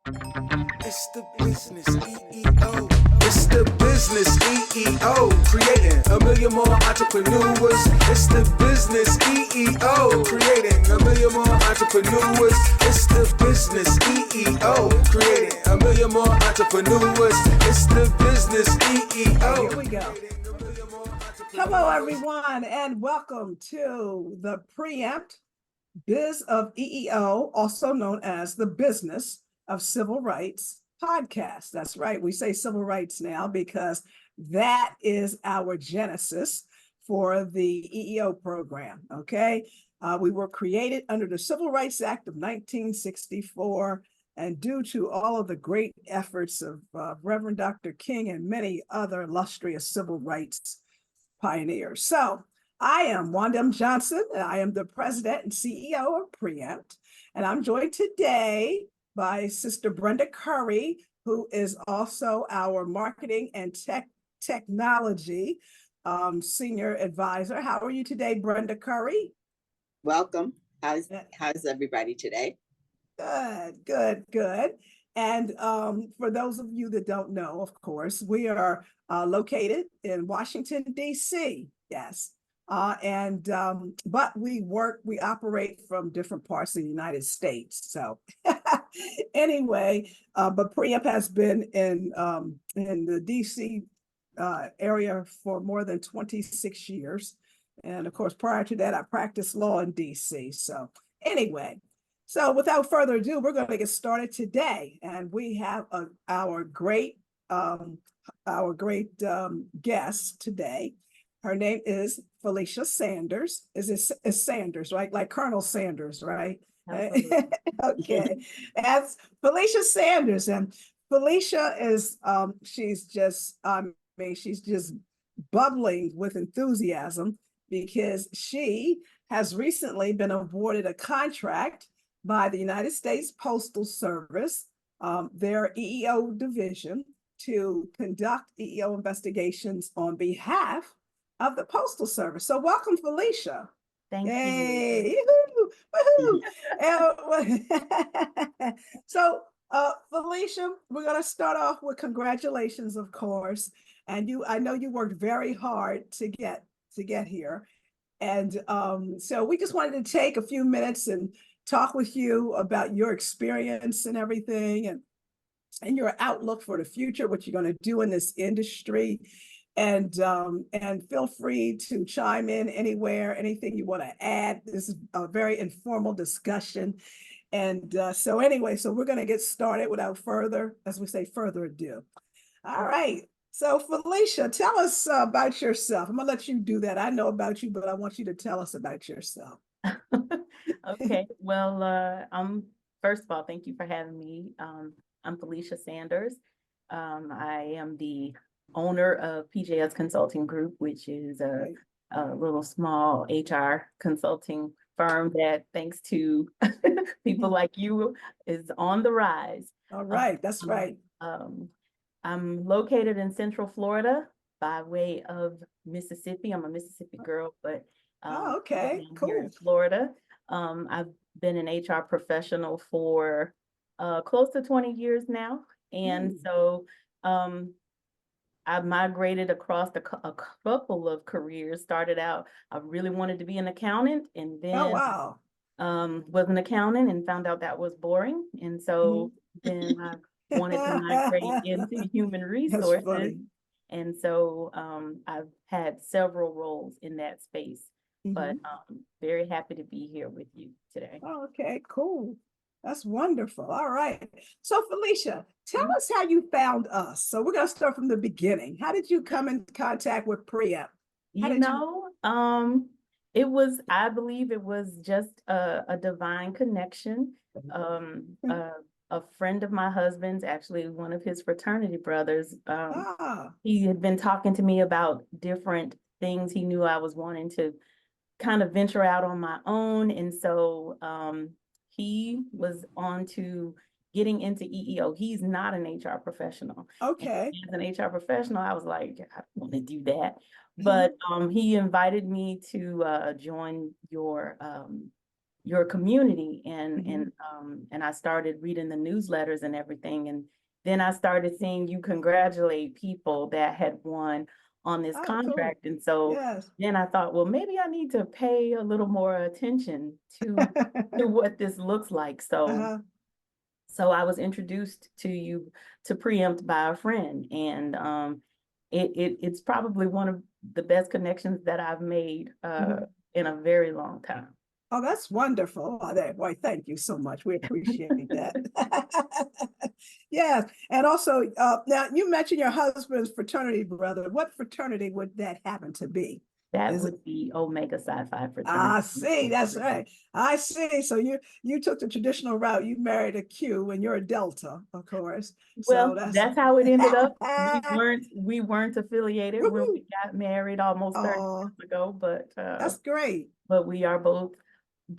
It's the business EEO. It's the business EEO. Creating a million more entrepreneurs. It's the business EEO. Creating a million more entrepreneurs. It's the business EEO. Creating a million more entrepreneurs. It's the business EEO. Here we go. Hello, everyone, and welcome to the Preempt Biz of EEO, also known as the Business of Civil Rights podcast. That's right. We say civil rights now because that is our genesis for the EEO program. Okay. We were created under the Civil Rights Act of 1964. And due to all of the great efforts of Reverend Dr. King and many other illustrious civil rights pioneers. So I am Wanda M. Johnson, and I am the president and CEO of Preempt. And I'm joined today by Sister Brenda Curry, who is also our marketing and technology senior advisor. How are you today, Brenda Curry? Welcome. How's everybody today? Good. And for those of you that don't know, of course, we are located in Washington, D.C. Yes. But we operate from different parts of the United States. So anyway, but Preempt has been in the DC area for more than 26 years. And of course, prior to that, I practiced law in DC. So anyway, so without further ado, we're going to get started today. And we have our great guest today. Her name is Felicia Sanders. Is Sanders, right? Like Colonel Sanders, right? Okay. That's Felicia Sanders. And Felicia is, she's just bubbling with enthusiasm because she has recently been awarded a contract by the United States Postal Service, their EEO division, to conduct EEO investigations on behalf of the Postal Service. So welcome, Felicia. Thank you. Woohoo. So Felicia, we're going to start off with congratulations, of course. And I know you worked very hard to get here. And so we just wanted to take a few minutes and talk with you about your experience and everything, and your outlook for the future, what you're going to do in this industry. And feel free to chime in anywhere, anything you want to add. This is a very informal discussion. And so we're going to get started without further ado. All right. So Felicia, tell us about yourself. I'm going to let you do that. I know about you, but I want you to tell us about yourself. Okay. Well, first of all, thank you for having me. I'm Felicia Sanders. I am the owner of PJS Consulting Group, which is a little small HR consulting firm that, thanks to people like you, is on the rise. All right, that's right. I'm located in Central Florida by way of Mississippi. I'm a Mississippi girl, but okay, cool. Here in Florida. I've been an HR professional for close to 20 years now. And so I've migrated across a couple of careers. Started out, I really wanted to be an accountant, and then was an accountant and found out that was boring. And so then I wanted to migrate into human resources. And so I've had several roles in that space, but very happy to be here with you today. Oh, okay, cool. That's wonderful. All right. So Felicia, tell us how you found us. So we're going to start from the beginning. How did you come in contact with Preempt? I believe it was just a divine connection. A friend of my husband's, actually one of his fraternity brothers, he had been talking to me about different things. He knew I was wanting to kind of venture out on my own. And so he was on to getting into EEO. He's not an HR professional. Okay. And as an HR professional, I was like, I don't want to do that. But he invited me to join your your community. And I started reading the newsletters and everything. And then I started seeing you congratulate people that had won on this Oh, cool. contract. And so Yes. then I thought, well, maybe I need to pay a little more attention to what this looks like. So so I was introduced to you to Preempt by a friend, and it's probably one of the best connections that I've made in a very long time. Oh, that's wonderful. Oh, boy, thank you so much. We appreciate that. Yes. And also, now you mentioned your husband's fraternity brother. What fraternity would that happen to be? That Is it? would be Omega Psi Phi fraternity. I see. That's right. I see. So you took the traditional route. You married a Q, and you're a Delta, of course. Well, So that's how it ended up. We weren't affiliated when Woohoo! we got married almost 30 Oh, years ago, that's great. but we are both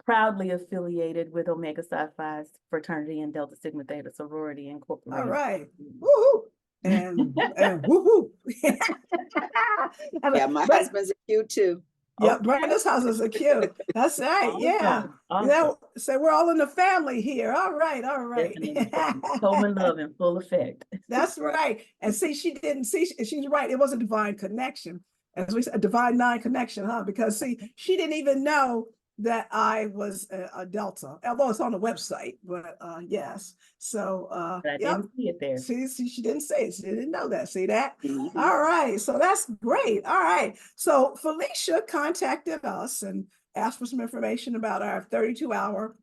proudly affiliated with Omega Psi Phi fraternity and Delta Sigma Theta sorority incorporated. All right. Woohoo! And woohoo! Yeah, my husband's a Q too. Yeah, Brenda's house is a Q. That's right. Awesome. Yeah. Awesome. So we're all in the family here. All right. All right. Home and love in full effect. That's right. And see, she didn't see, she's right. It was a divine connection. As we said, a divine nine connection, huh? Because see, she didn't even know that I was a Delta, although it's on the website, but yes. So But I didn't see it there. See, she didn't say it. She didn't know that. See that? Mhm. All right. So that's great. All right. So Felicia contacted us and asked for some information about our 32-hour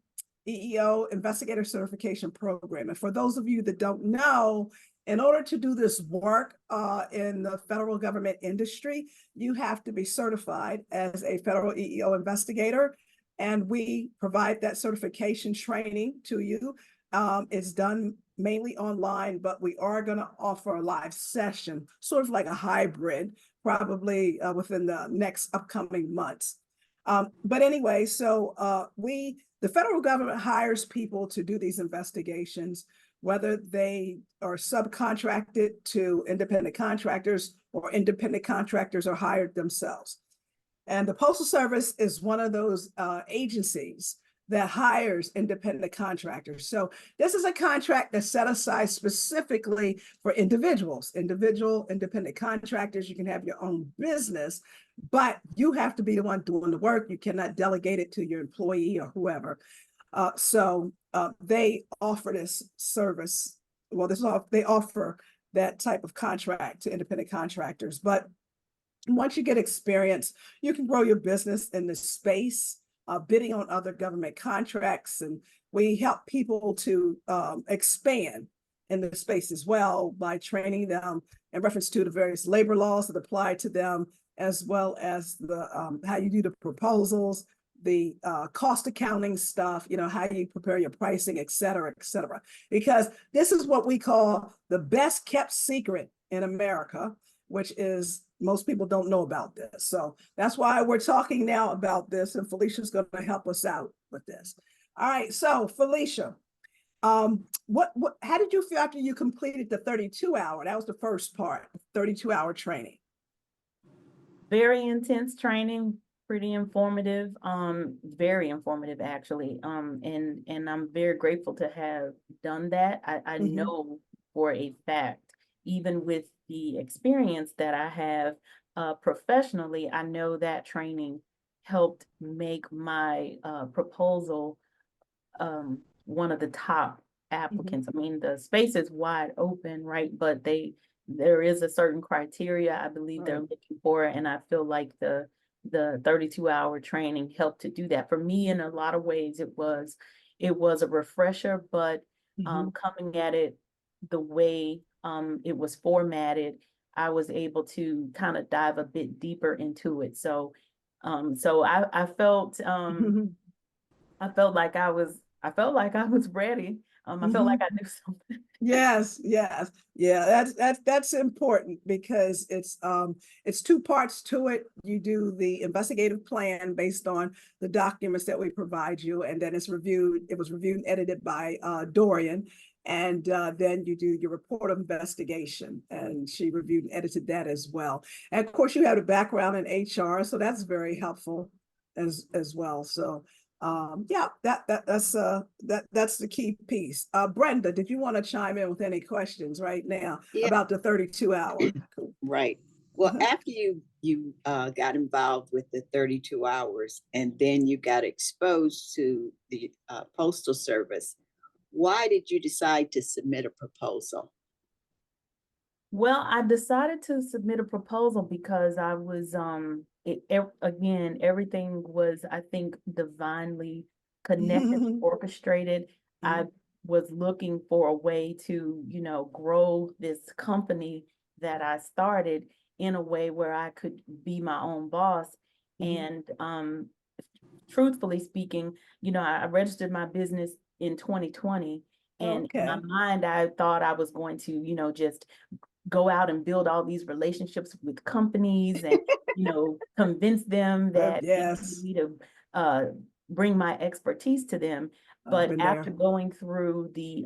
EEO investigator certification program. And for those of you that don't know, in order to do this work in the federal government industry, you have to be certified as a federal EEO investigator. And we provide that certification training to you. It's done mainly online, but we are going to offer a live session, sort of like a hybrid, probably within the next upcoming months. But anyway, so the federal government hires people to do these investigations, whether they are subcontracted to independent contractors or independent contractors are hired themselves. And the Postal Service is one of those agencies that hires independent contractors. So this is a contract that's set aside specifically for individuals, independent contractors. You can have your own business, but you have to be the one doing the work. You cannot delegate it to your employee or whoever. So they offer this service. Well, they offer that type of contract to independent contractors. But once you get experience, you can grow your business in this space, bidding on other government contracts. And we help people to expand in the space as well by training them in reference to the various labor laws that apply to them, as well as the how you do the proposals, the cost accounting stuff, how you prepare your pricing, et cetera, because this is what we call the best kept secret in America, which is most people don't know about this. So that's why we're talking now about this, and Felicia's going to help us out with this. All right, so Felicia, how did you feel after you completed the 32-hour? That was the first part, 32-hour training. Very intense training, pretty informative, very informative actually. And I'm very grateful to have done that. I know for a fact, even with the experience that I have professionally, I know that training helped make my proposal one of the top applicants. I mean, the space is wide open, right? But there is a certain criteria I believe they're looking for, and I feel like the 32-hour training helped to do that. For me, in a lot of ways, it was a refresher, but coming at it the way it was formatted, I was able to kind of dive a bit deeper into it. So I felt like I was ready. I felt like I knew something. Yes. Yeah, that's important because it's two parts to it. You do the investigative plan based on the documents that we provide you, and then it was reviewed and edited by Dorian. And then you do your report of investigation, and she reviewed and edited that as well. And of course, you have a background in HR, so that's very helpful as well. So Yeah, that's the key piece. Brenda, did you want to chime in with any questions right now Yeah. about the 32 hour? Right. Well, Uh-huh. after you got involved with the 32 hours and then you got exposed to the Postal Service, why did you decide to submit a proposal? Well, I decided to submit a proposal because I was, again, everything was, I think, divinely connected, orchestrated. I was looking for a way to, grow this company that I started in a way where I could be my own boss. And truthfully speaking, I registered my business in 2020. And in my Okay. mind, I thought I was going to, just go out and build all these relationships with companies and, convince them that they Yes, need me to bring my expertise to them. I've But been after there. going through the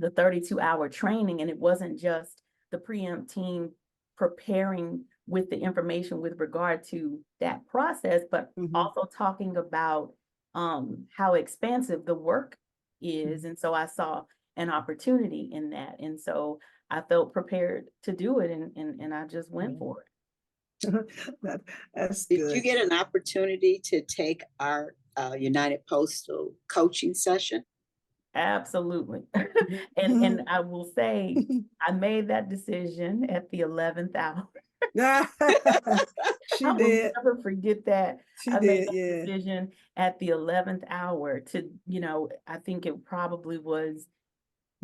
32-hour training, and it wasn't just the preempt team preparing with the information with regard to that process, but also talking about how expansive the work is. And so I saw an opportunity in that. And so I felt prepared to do it, and I just went for it. That's Did you good. get an opportunity to take our United Postal coaching session? Absolutely. And I will say, I made that decision at the 11th hour. She I will did. never forget that. She I made did, that yeah. decision at the 11th hour to, I think it probably was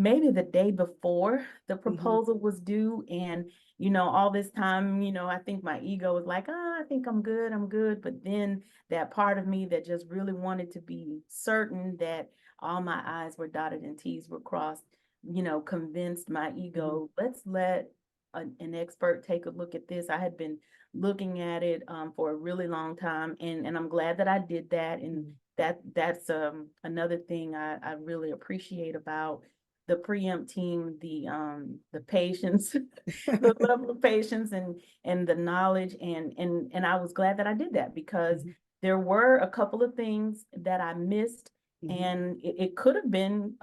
maybe the day before the proposal was due. And, all this time, I think my ego was like, I think I'm good. But then that part of me that just really wanted to be certain that all my I's were dotted and T's were crossed, convinced my ego, let's let an expert take a look at this. I had been looking at it for a really long time, and I'm glad that I did that. And that's another thing I really appreciate about the preempt team, the patience, the level of patience and the knowledge, and I was glad that I did that because there were a couple of things that I missed, and it could have been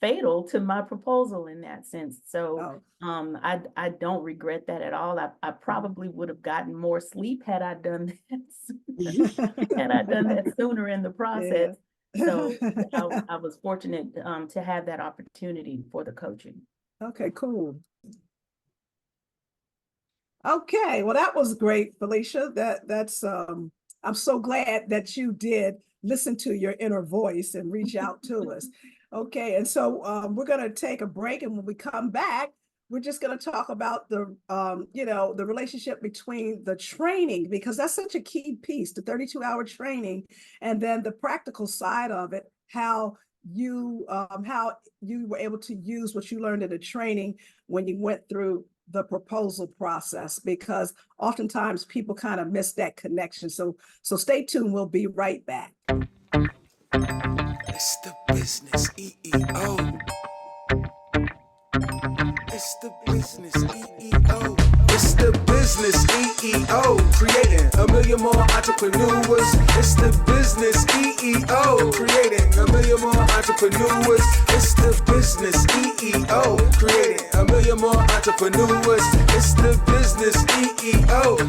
fatal to my proposal in that sense. So I don't regret that at all. I probably would have gotten more sleep had I done that had I done that sooner in the process. Yeah. So I was fortunate to have that opportunity for the coaching. Okay, cool. Okay, well, that was great, Felicia. That's I'm so glad that you did listen to your inner voice and reach out to us. Okay, and so we're gonna take a break, and when we come back, we're just gonna talk about the the relationship between the training, because that's such a key piece, the 32-hour training, and then the practical side of it, how you were able to use what you learned in the training when you went through the proposal process, because oftentimes people kind of miss that connection. So stay tuned. We'll be right back. It's the business EEO. It's the business EEO. It's the business EEO. Creating a million more entrepreneurs. It's the business EEO. Creating a million more entrepreneurs. It's the business EEO. Creating a million more entrepreneurs. It's the business EEO.